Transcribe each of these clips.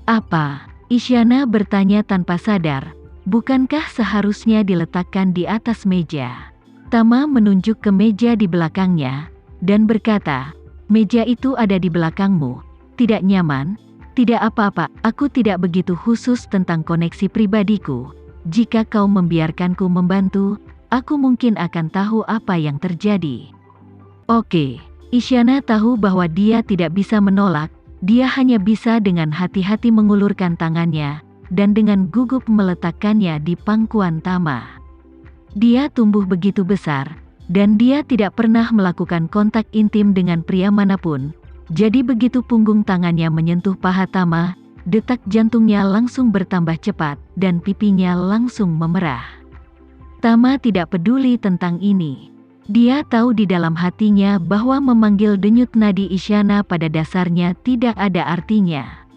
Apa? Isyana bertanya tanpa sadar. Bukankah seharusnya diletakkan di atas meja? Tama menunjuk ke meja di belakangnya, dan berkata, meja itu ada di belakangmu. Tidak nyaman? Tidak apa-apa, aku tidak begitu khusus tentang koneksi pribadiku. Jika kau membiarkanku membantu, aku mungkin akan tahu apa yang terjadi. Oke. Isyana tahu bahwa dia tidak bisa menolak, dia hanya bisa dengan hati-hati mengulurkan tangannya, dan dengan gugup meletakkannya di pangkuan Tama. Dia tumbuh begitu besar, dan dia tidak pernah melakukan kontak intim dengan pria manapun, jadi begitu punggung tangannya menyentuh paha Tama, detak jantungnya langsung bertambah cepat, dan pipinya langsung memerah. Tama tidak peduli tentang ini. Dia tahu di dalam hatinya bahwa memanggil denyut nadi Isyana pada dasarnya tidak ada artinya.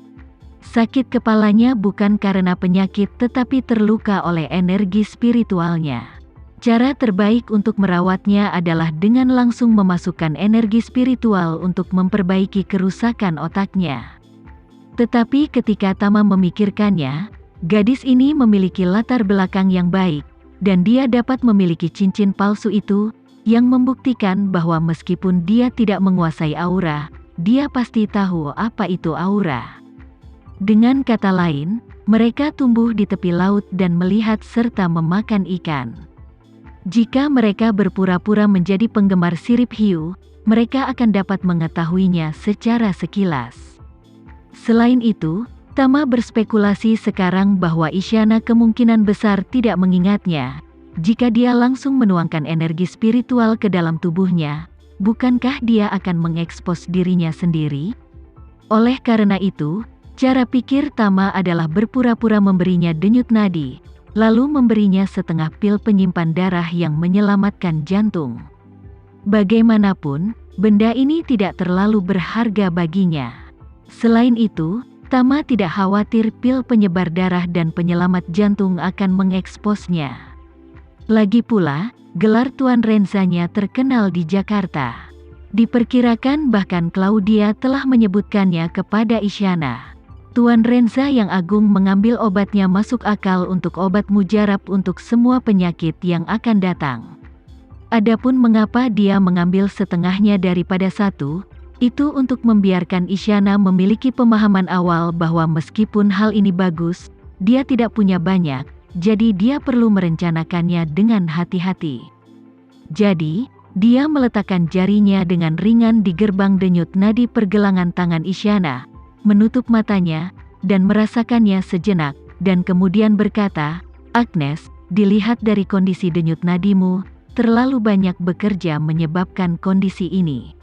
Sakit kepalanya bukan karena penyakit tetapi terluka oleh energi spiritualnya. Cara terbaik untuk merawatnya adalah dengan langsung memasukkan energi spiritual untuk memperbaiki kerusakan otaknya. Tetapi ketika Tama memikirkannya, gadis ini memiliki latar belakang yang baik, dan dia dapat memiliki cincin palsu itu, yang membuktikan bahwa meskipun dia tidak menguasai aura, dia pasti tahu apa itu aura. Dengan kata lain, mereka tumbuh di tepi laut dan melihat serta memakan ikan. Jika mereka berpura-pura menjadi penggemar sirip hiu, mereka akan dapat mengetahuinya secara sekilas. Selain itu, Tama berspekulasi sekarang bahwa Isyana kemungkinan besar tidak mengingatnya. Jika dia langsung menuangkan energi spiritual ke dalam tubuhnya, bukankah dia akan mengekspos dirinya sendiri? Oleh karena itu, cara pikir Tama adalah berpura-pura memberinya denyut nadi, lalu memberinya setengah pil penyimpan darah yang menyelamatkan jantung. Bagaimanapun, benda ini tidak terlalu berharga baginya. Selain itu, Tama tidak khawatir pil penyebar darah dan penyelamat jantung akan mengeksposnya. Lagi pula, gelar Tuan Renzanya terkenal di Jakarta. Diperkirakan bahkan Claudia telah menyebutkannya kepada Isyana. Tuan Renza yang agung mengambil obatnya masuk akal untuk obat mujarab untuk semua penyakit yang akan datang. Adapun mengapa dia mengambil setengahnya daripada satu, itu untuk membiarkan Isyana memiliki pemahaman awal bahwa meskipun hal ini bagus, dia tidak punya banyak, jadi dia perlu merencanakannya dengan hati-hati. Jadi, dia meletakkan jarinya dengan ringan di gerbang denyut nadi pergelangan tangan Isyana, menutup matanya, dan merasakannya sejenak, dan kemudian berkata, Agnes, dilihat dari kondisi denyut nadimu, terlalu banyak bekerja menyebabkan kondisi ini.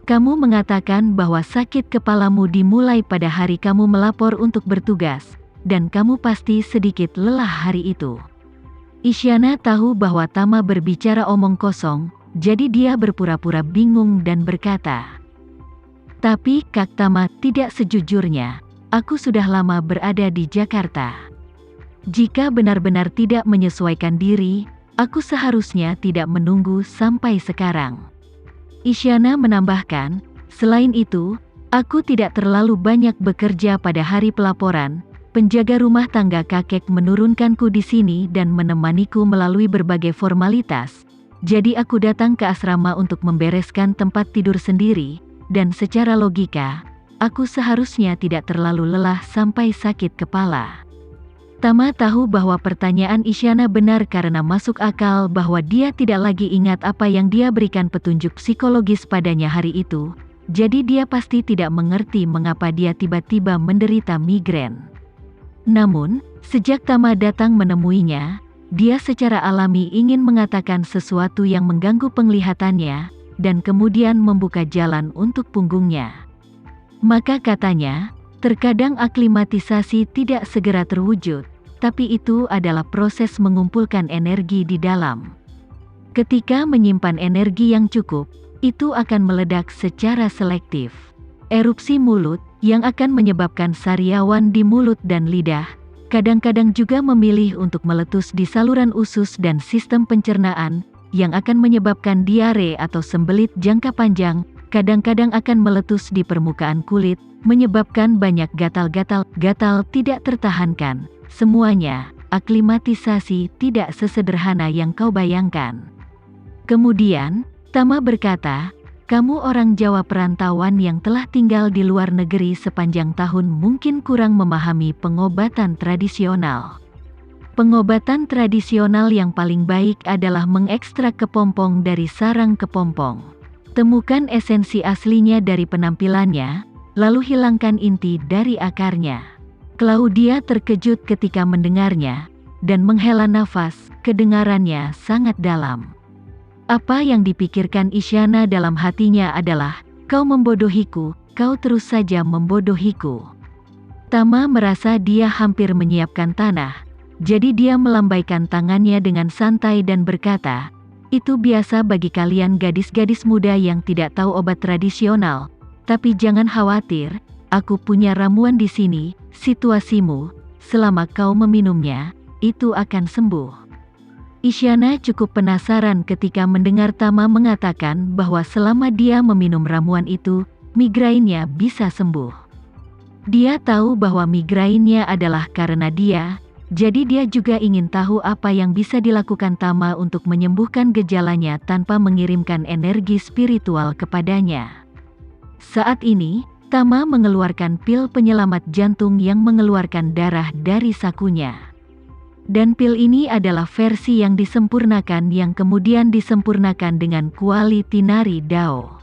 Kamu mengatakan bahwa sakit kepalamu dimulai pada hari kamu melapor untuk bertugas, dan kamu pasti sedikit lelah hari itu. Isyana tahu bahwa Tama berbicara omong kosong, jadi dia berpura-pura bingung dan berkata, tapi Kak Tama, tidak sejujurnya, aku sudah lama berada di Jakarta. Jika benar-benar tidak menyesuaikan diri, aku seharusnya tidak menunggu sampai sekarang. Isyana menambahkan, selain itu, aku tidak terlalu banyak bekerja pada hari pelaporan. Penjaga rumah tangga kakek menurunkanku di sini dan menemaniku melalui berbagai formalitas. Jadi aku datang ke asrama untuk membereskan tempat tidur sendiri, dan secara logika, aku seharusnya tidak terlalu lelah sampai sakit kepala. Tama tahu bahwa pertanyaan Isyana benar karena masuk akal bahwa dia tidak lagi ingat apa yang dia berikan petunjuk psikologis padanya hari itu, jadi dia pasti tidak mengerti mengapa dia tiba-tiba menderita migrain. Namun, sejak Tama datang menemuinya, dia secara alami ingin mengatakan sesuatu yang mengganggu penglihatannya, dan kemudian membuka jalan untuk punggungnya. Maka katanya, terkadang aklimatisasi tidak segera terwujud, tapi itu adalah proses mengumpulkan energi di dalam. Ketika menyimpan energi yang cukup, itu akan meledak secara selektif. Erupsi mulut, yang akan menyebabkan sariawan di mulut dan lidah, kadang-kadang juga memilih untuk meletus di saluran usus dan sistem pencernaan, yang akan menyebabkan diare atau sembelit jangka panjang, kadang-kadang akan meletus di permukaan kulit, menyebabkan banyak gatal-gatal tidak tertahankan. Semuanya, aklimatisasi tidak sesederhana yang kau bayangkan. Kemudian, Tama berkata, kamu orang Jawa perantauan yang telah tinggal di luar negeri sepanjang tahun mungkin kurang memahami pengobatan tradisional. Pengobatan tradisional yang paling baik adalah mengekstrak kepompong dari sarang kepompong. Temukan esensi aslinya dari penampilannya, lalu hilangkan inti dari akarnya. Claudia terkejut ketika mendengarnya, dan menghela nafas, kedengarannya sangat dalam. Apa yang dipikirkan Isyana dalam hatinya adalah, kau membodohiku, kau terus saja membodohiku. Tama merasa dia hampir menyiapkan tanah, jadi dia melambaikan tangannya dengan santai dan berkata, itu biasa bagi kalian gadis-gadis muda yang tidak tahu obat tradisional, tapi jangan khawatir, aku punya ramuan di sini, situasimu, selama kau meminumnya, itu akan sembuh. Isyana cukup penasaran ketika mendengar Tama mengatakan bahwa selama dia meminum ramuan itu, migrainnya bisa sembuh. Dia tahu bahwa migrainnya adalah karena dia, jadi dia juga ingin tahu apa yang bisa dilakukan Tama untuk menyembuhkan gejalanya tanpa mengirimkan energi spiritual kepadanya. Saat ini, Tama mengeluarkan pil penyelamat jantung yang mengeluarkan darah dari sakunya. Dan pil ini adalah versi yang disempurnakan yang kemudian disempurnakan dengan Quality Nari Dao.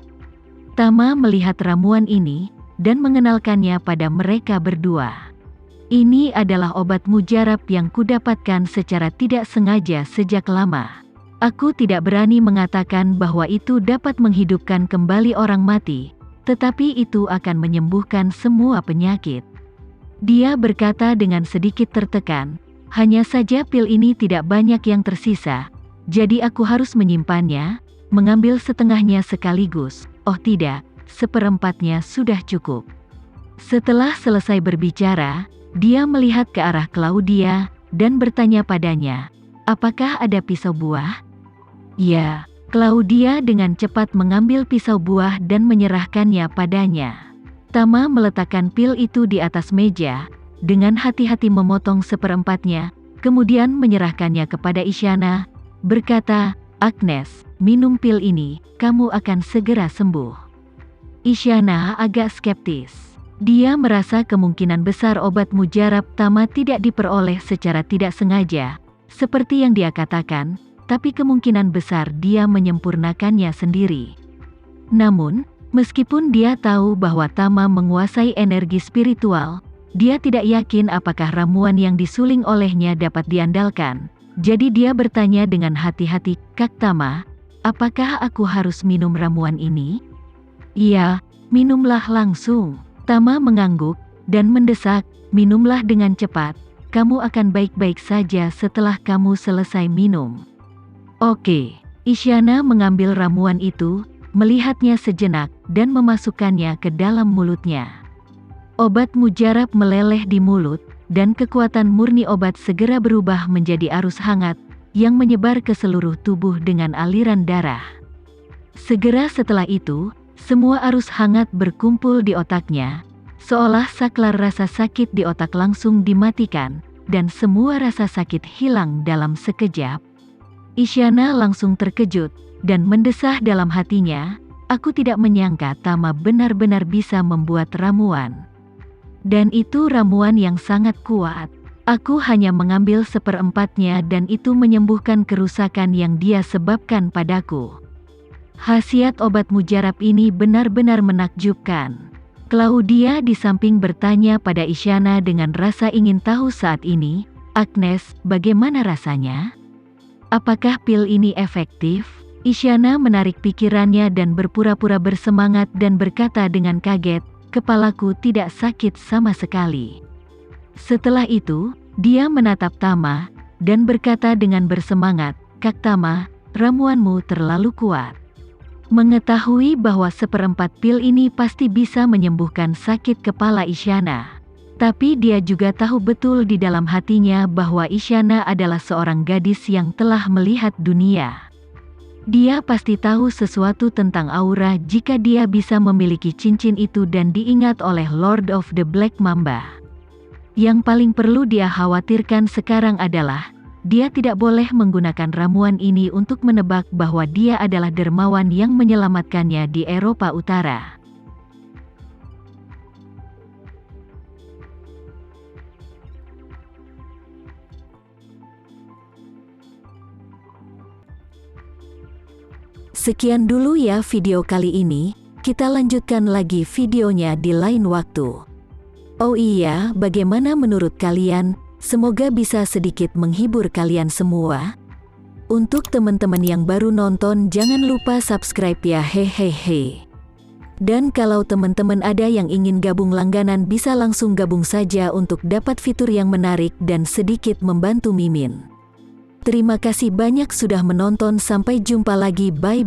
Tama melihat ramuan ini, dan mengenalkannya pada mereka berdua. Ini adalah obat mujarab yang kudapatkan secara tidak sengaja sejak lama. Aku tidak berani mengatakan bahwa itu dapat menghidupkan kembali orang mati, tetapi itu akan menyembuhkan semua penyakit. Dia berkata dengan sedikit tertekan, hanya saja pil ini tidak banyak yang tersisa, jadi aku harus menyimpannya, mengambil setengahnya sekaligus. Oh tidak, seperempatnya sudah cukup. Setelah selesai berbicara, dia melihat ke arah Claudia, dan bertanya padanya, apakah ada pisau buah? Ya, Claudia dengan cepat mengambil pisau buah dan menyerahkannya padanya. Tama meletakkan pil itu di atas meja, dengan hati-hati memotong seperempatnya, kemudian menyerahkannya kepada Isyana, berkata, Agnes, minum pil ini, kamu akan segera sembuh. Isyana agak skeptis. Dia merasa kemungkinan besar obat mujarab Tama tidak diperoleh secara tidak sengaja, seperti yang dia katakan, tapi kemungkinan besar dia menyempurnakannya sendiri. Namun, meskipun dia tahu bahwa Tama menguasai energi spiritual, dia tidak yakin apakah ramuan yang disuling olehnya dapat diandalkan. Jadi dia bertanya dengan hati-hati, Kak Tama, apakah aku harus minum ramuan ini? Iya, minumlah langsung. Tama mengangguk, dan mendesak, minumlah dengan cepat, kamu akan baik-baik saja setelah kamu selesai minum. Oke, Isyana mengambil ramuan itu, melihatnya sejenak, dan memasukkannya ke dalam mulutnya. Obat mujarab meleleh di mulut, dan kekuatan murni obat segera berubah menjadi arus hangat, yang menyebar ke seluruh tubuh dengan aliran darah. Segera setelah itu, semua arus hangat berkumpul di otaknya, seolah saklar rasa sakit di otak langsung dimatikan, dan semua rasa sakit hilang dalam sekejap. Isyana langsung terkejut, dan mendesah dalam hatinya, aku tidak menyangka Tama benar-benar bisa membuat ramuan. Dan itu ramuan yang sangat kuat. Aku hanya mengambil seperempatnya dan itu menyembuhkan kerusakan yang dia sebabkan padaku. Khasiat obat mujarab ini benar-benar menakjubkan. Claudia di samping bertanya pada Isyana dengan rasa ingin tahu saat ini, Agnes, bagaimana rasanya? Apakah pil ini efektif? Isyana menarik pikirannya dan berpura-pura bersemangat dan berkata dengan kaget, kepalaku tidak sakit sama sekali. Setelah itu, dia menatap Tama, dan berkata dengan bersemangat, Kak Tama, ramuanmu terlalu kuat. Mengetahui bahwa seperempat pil ini pasti bisa menyembuhkan sakit kepala Isyana. Tapi dia juga tahu betul di dalam hatinya bahwa Isyana adalah seorang gadis yang telah melihat dunia. Dia pasti tahu sesuatu tentang Aura jika dia bisa memiliki cincin itu dan diingat oleh Lord of the Black Mamba. Yang paling perlu dia khawatirkan sekarang adalah, dia tidak boleh menggunakan ramuan ini untuk menebak bahwa dia adalah dermawan yang menyelamatkannya di Eropa Utara. Sekian dulu ya video kali ini, kita lanjutkan lagi videonya di lain waktu. Oh iya, bagaimana menurut kalian? Semoga bisa sedikit menghibur kalian semua. Untuk teman-teman yang baru nonton, jangan lupa subscribe ya, hehehe. Dan kalau teman-teman ada yang ingin gabung langganan, bisa langsung gabung saja untuk dapat fitur yang menarik dan sedikit membantu Mimin. Terima kasih banyak sudah menonton, sampai jumpa lagi, bye.